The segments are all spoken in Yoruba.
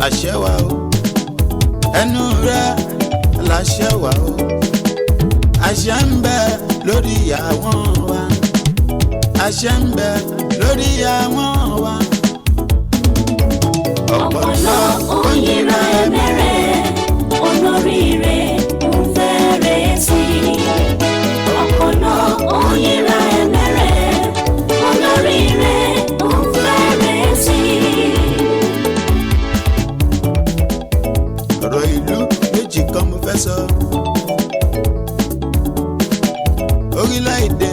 àṣẹ wà o ẹnu rẹ láṣẹ wà o àṣẹ ń bẹ lórí àwọn wa àṣẹ ń bẹ lórí àwọn wa. ọpọlọ òyìnbá ẹ̀mẹ́rẹ̀ olóríire ń fẹ́rẹ̀ sí ọpọlọ òyìnbá ẹ̀mẹ́rẹ̀ olóríire ń fẹ́rẹ̀ sí. ọ̀rọ̀ ìlú méjì kan mo fẹ́ sọ. orílẹ̀-èdè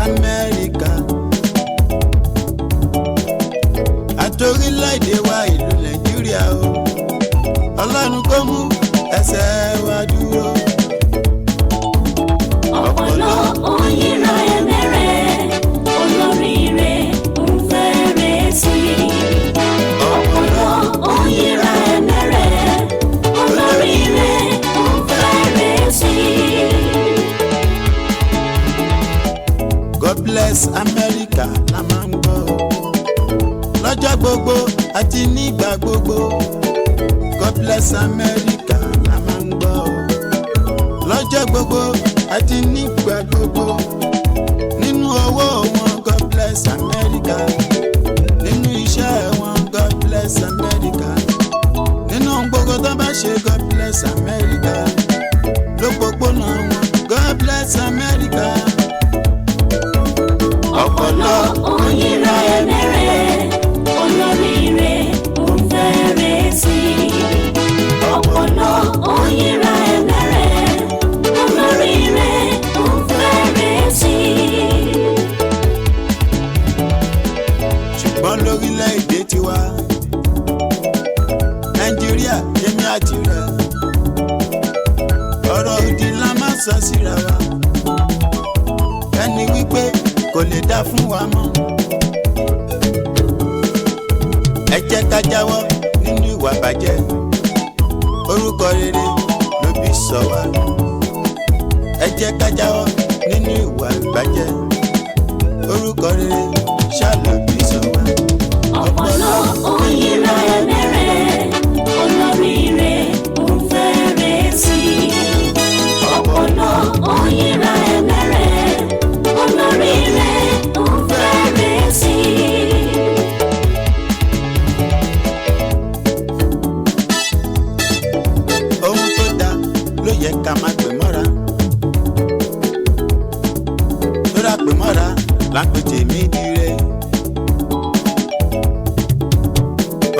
Amẹ́ríkà àti orílẹ̀-èdè wa ìlú Nàìjíríà o Ọlọ́run kó mú ẹsẹ̀ wa dúró. ọpọlọ òyìnbá ẹ̀mẹ́rẹ̀ olóríire ń fẹ́rẹ̀ sí ọpọlọ òyìnbá ẹ̀mẹ́rẹ̀ olóríire ń fẹ́rẹ̀ sí. God bless America la máa ń gbọ́ lọ́jọ́ gbogbo àti nígbà gbogbo. God bless America la máa ń gbọ́ lọ́jọ́ gbogbo àti nígbà gbogbo. nínú owó wọn God bless America, nínú iṣẹ́ wọn God bless America, nínú gbogbo tó bá ṣe God bless America, lópòpónà wọn God bless America. ọpọlọ òyìnbá ẹ̀mẹ́rẹ̀ olóríire ń fẹ́rẹ̀ sí ọpọlọ òyìnbá ẹ̀mẹ́rẹ̀ olóríire ń fẹ́rẹ̀ sí. ṣùgbọ́n lórílẹ̀‐èdè tiwa Nàìjíríà èmi àti rẹ̀ ọ̀rọ̀ òdì la máa sọ síra wa ẹni wípé kò lè dá fún wa mọ́. ẹ jẹ́ ká jáwọ́ nínú ìwà bàjẹ́ orúkọ rere ló bí sọ wá. ẹ jẹ́ ká jáwọ́ nínú ìwà bàjẹ́ orúkọ rere ṣáà ló bí sọ wá. ọpọlọ òyìnbá ẹ̀mẹ́rẹ̀ olóríire ń fẹ́rẹ̀ sí ọpọlọ òyìnbá ẹ̀mẹ́rẹ̀ olóríire ń fẹ́rẹ̀ sí. ohun tó dáa ló yẹ ká máa pè mọ́ra tó rà pè mọ́ra là ń pè tèmi dire.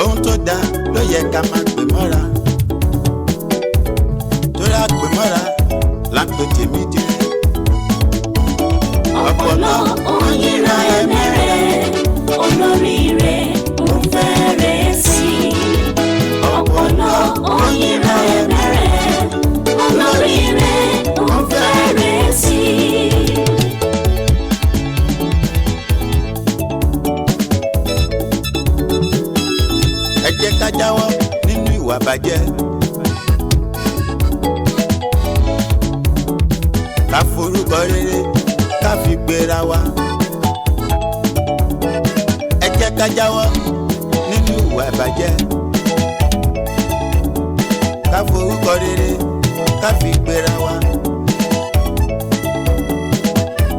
ohun tó dáa ló yẹ ká máa pè mọ́ra tó rà pè mọ́ra là ń pè tèmi dire. ọpọlọ òyìnbá ẹ̀mẹ́rẹ̀ olóríire ń fẹ́rẹ̀ sí ọpọlọ òyìnbá ẹ̀mẹ́rẹ̀ olóríire ń fẹ́rẹ̀ sí. ẹ jẹ́ ká jáwọ́ nínú ìwà bàjẹ́ ká forúkọ rere ká fi gbéra wa. ẹ jẹ́ ká jáwọ́ nínú ìwà bàjẹ́ ká forúkọ rere ká fi gbéra wa.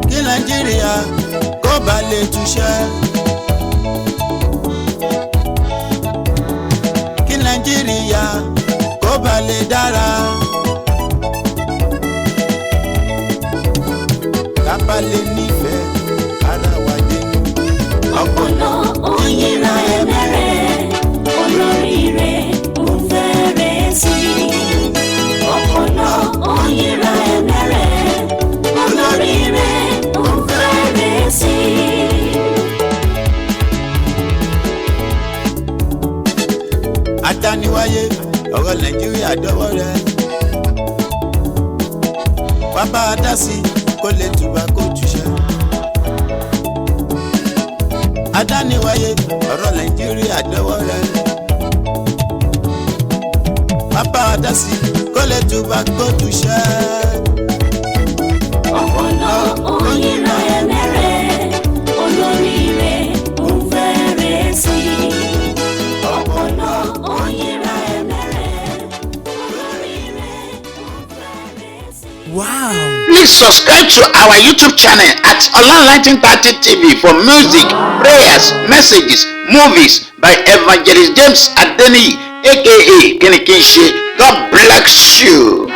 kí Nàìjíríà kó bá lè túṣẹ́. kí Nàìjíríà kó bá lè dára. ká bá lè nífẹ̀ẹ́ ara wa dénú. ọpọlọ òyìnbá ẹ̀mẹ́rẹ̀ olóríire ń fẹ́rẹ̀ sí ọpọlọ òyìnbá ẹ̀mẹ́rẹ̀ olóríire ń fẹ́rẹ̀ sí. Adaniwaye ọ̀rọ̀ Nàìjíríà dọ́wọ́ rẹ̀ wá bá a dá sí kó lè tùbà kó túṣẹ́. Adaniwaye ọ̀rọ̀ Nàìjíríà dọ́wọ́ rẹ̀ wá bá a dá sí kó lè tùbà kó túṣẹ́. ọpọlọ òyìnbá ẹ̀mẹ́rẹ̀ olóríire ń fẹ́rẹ̀ sí ọpọlọ òyìnbá. Please subscribe to our YouTube channel at Olorun 1930 TV for music, prayers, messages, movies by Evangelist James Adaniwaye, aka Kinikinse. God bless you.